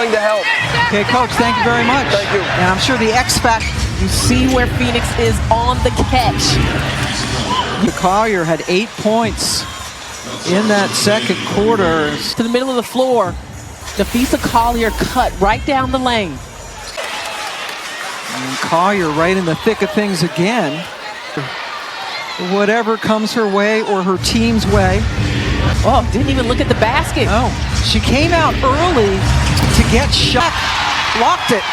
willing to help. Okay, Coach, thank you very much. Thank you. And I'm sure the X Factor. You see where Phoenix is on the catch. Collier had 8 points in that second quarter. To the middle of the floor, Nafisa Collier cut right down the lane. And Collier right in the thick of things again. Whatever comes her way or her team's way. Oh, didn't even look at the basket. Oh, she came out early to get shot, blocked it.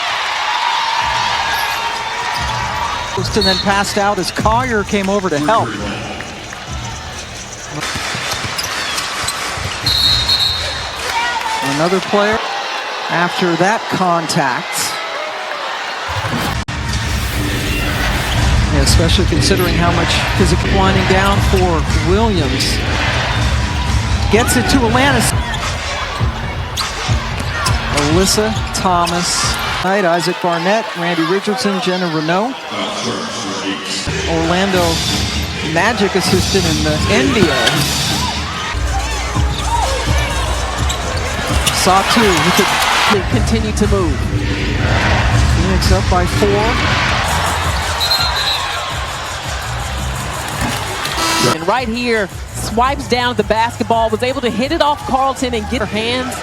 And then passed out as Collier came over to help. Another player after that contact. Yeah, especially considering how much physical winding down for Williams. Gets it to Atlanta. Alyssa Thomas. Isaac Barnett, Randy Richardson, Jenna Renault. Orlando Magic assistant in the Wnba. Saw two. They continue to move. Phoenix up by 4. And right here, swipes down the basketball, was able to hit it off Carlton and get her hands.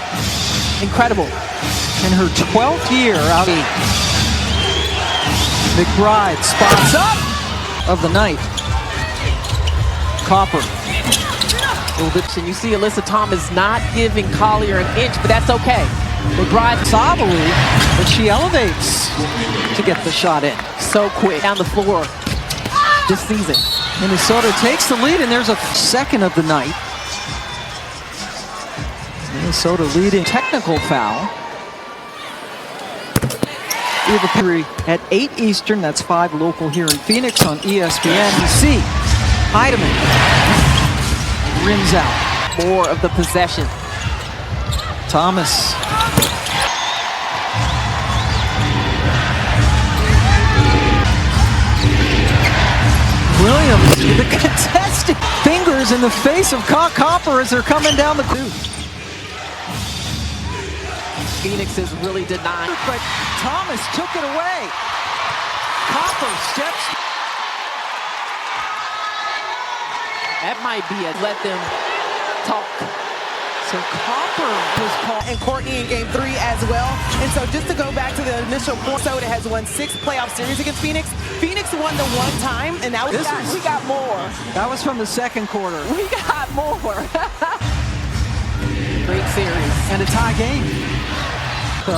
Incredible. In her 12th year out, McBride spots up of the night. Copper. And you see Alyssa Thomas not giving Collier an inch, but that's okay. McBride Sabally, but she elevates to get the shot in. So quick down the floor this season. Minnesota takes the lead, and there's a second of the night. Minnesota leading. Technical foul. Mercury at 8 Eastern, that's 5 local here in Phoenix on ESPN. You see Heidemann rims out. More of the possession. Thomas. Williams, the contested fingers in the face of Copper as they're coming down the court. Phoenix is really denying. But Thomas took it away. Copper steps. That might be a let them talk. So Copper was called. And Courtney in game 3 as well. And so just to go back to the initial point, Minnesota has won 6 playoff series against Phoenix. Phoenix won the one time, and now we got more. That was from the second quarter. We got more. Great series. And a tie game. So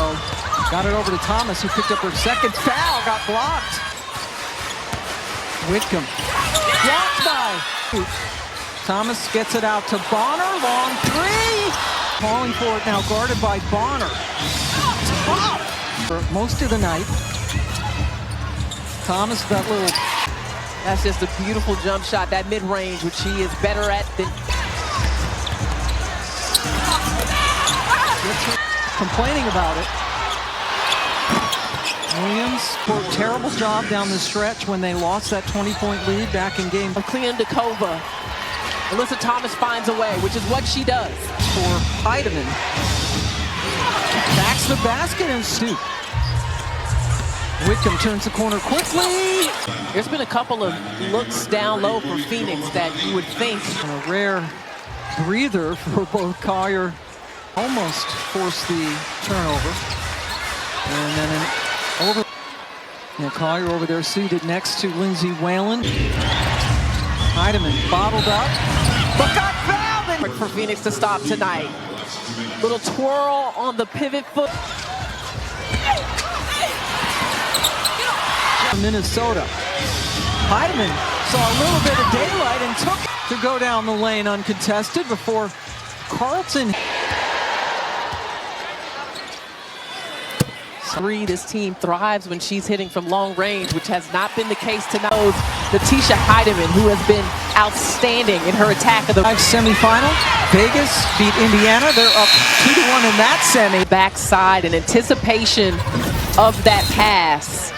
got it over to Thomas, who picked up her second foul, got blocked. Whitcomb. Blocked by. Thomas gets it out to Bonner, long 3. Calling for it now, guarded by Bonner. Top for most of the night. Thomas, that little. That's just a beautiful jump shot, that mid-range, which she is better at than. Complaining about it. Williams, for a terrible job down the stretch when they lost that 20-point lead back in game. Kliendakova. Alyssa Thomas finds a way, which is what she does. For Heidemann. Backs the basket and Stoop. Whitcomb turns the corner quickly. There's been a couple of looks down low for Phoenix that you would think. And a rare breather for both Collier. Almost forced the turnover. And then an over. And Collier over there seated next to Lindsay Whalen. Heidemann bottled up, but got fouled. For Phoenix to stop tonight. Little twirl on the pivot foot. Minnesota. Heidemann saw a little bit of daylight and took it to go down the lane uncontested before Carlton. This team thrives when she's hitting from long range, which has not been the case tonight. Letitia Heidemann, who has been outstanding in her attack of the semifinal. Vegas beat Indiana. They're up 2-1 in that semi. Backside in anticipation of that pass.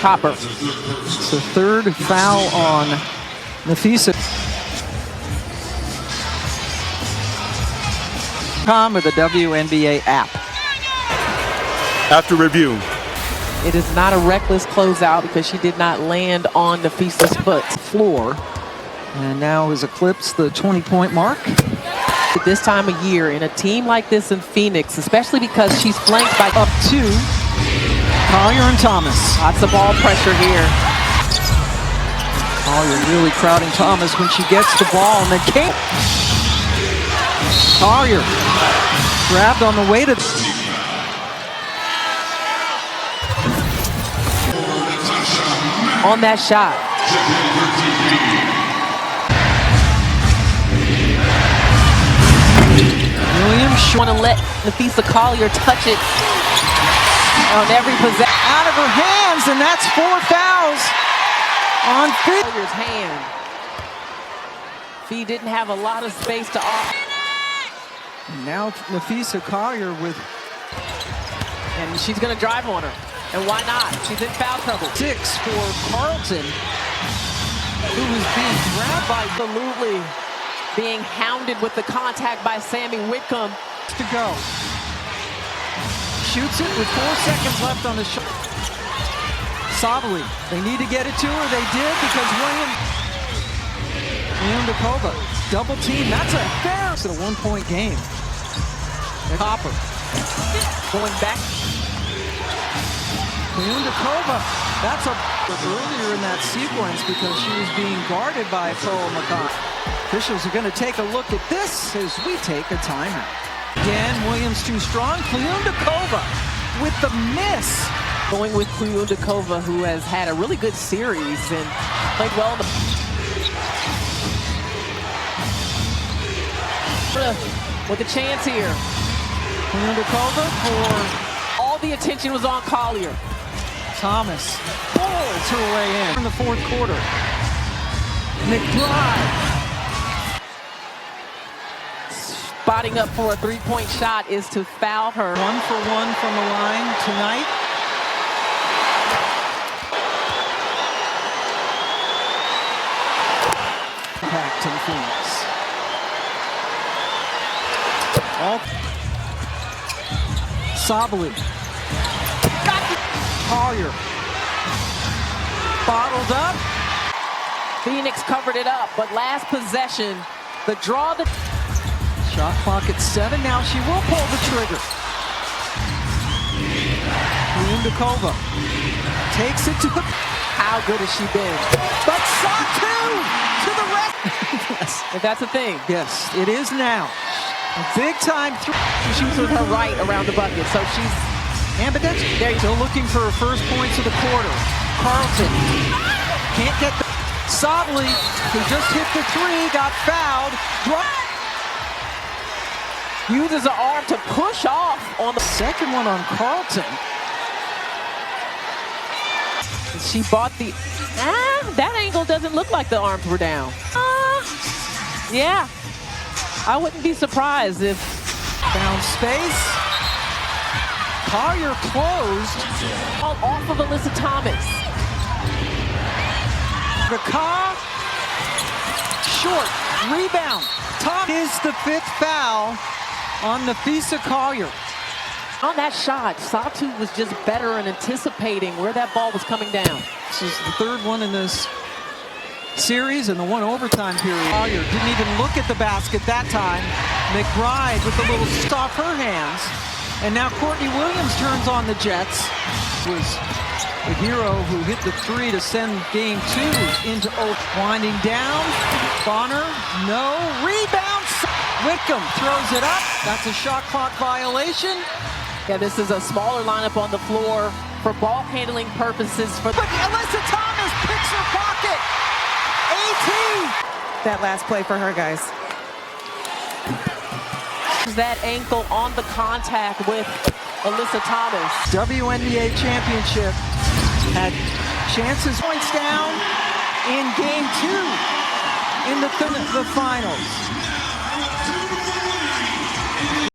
Copper. It's the third foul on Nafisa. With the WNBA app. after review. It is not a reckless closeout because she did not land on Nafisa's foot. Floor, and now has eclipsed the 20-point mark. At this time of year, in a team like this in Phoenix, especially because she's flanked by Up to Collier and Thomas. lots of ball pressure here. Collier really crowding Thomas when she gets the ball, and then Kate. Collier grabbed on the way to. On that shot. Williams Want to let Nafisa Collier touch it on every possession. out of her hands, and that's 4 fouls on Fee. Collier's hand. Fee didn't have a lot of space to offer. Now Nafisa Collier with And she's going to drive on her. And why not? She's in foul trouble. 6 for Carlton, who was being grabbed by Absolutely being hounded with the contact by Sammy Whitcomb. to go. Shoots it with 4 seconds left on the shot. Sabali, they need to get it to her. They did because Wnba double team. That's a fair. It's a 1-point game. Copper Going back. Wnba, that's a earlier in that sequence because she was being guarded by Pearl McCon. Officials are going to take a look at this as we take a timeout. Again, Williams too strong. Wnba with the miss. Going with Wnba, who has had a really good series and played well in the... With a chance here. Wnba for All the attention was on Collier. Thomas. Pulls her way in the 4th quarter. McBride. Spotting up for a 3-point shot is to foul her. 1 for 1 from the line tonight. Back to the Phoenix. All Sabali. Collier. Bottled up. Phoenix covered it up, but last possession, the draw, the... Shot clock at 7. Now she will pull the trigger. Wnba takes it to the... How good has she been? But Satu to the rest. Yes. If that's a thing. Yes, it is now. A big time through. She shoots with her right around the bucket, so she's... Ambidextrous. There you Still looking for her first points of the quarter. Carlton can't get the... Sabali, who just hit the 3, got fouled. Uses her arm to push off on the... Second one on Carlton. She bought the... that angle doesn't look like the arms were down. Yeah. I wouldn't be surprised if... Found space. Collier closed. All off of Alyssa Thomas. The car. Short. Rebound. Tom is the 5th foul on Nafisa Collier. On that shot, Satu was just better in anticipating where that ball was coming down. This is the 3rd one in this series and the 1 overtime period. Collier didn't even look at the basket that time. McBride with a little off her hands. And now Courtney Williams turns on the Jets. Was the hero who hit the 3 to send game 2 into winding down. Bonner, no. Rebound. Whitcomb throws it up. That's a shot clock violation. Yeah, this is a smaller lineup on the floor for ball handling purposes. But Alyssa Thomas picks her pocket. AT. That last play for her, guys. That ankle on the contact with Alyssa Thomas. WNBA championship had chances points down in game 2 in the finals.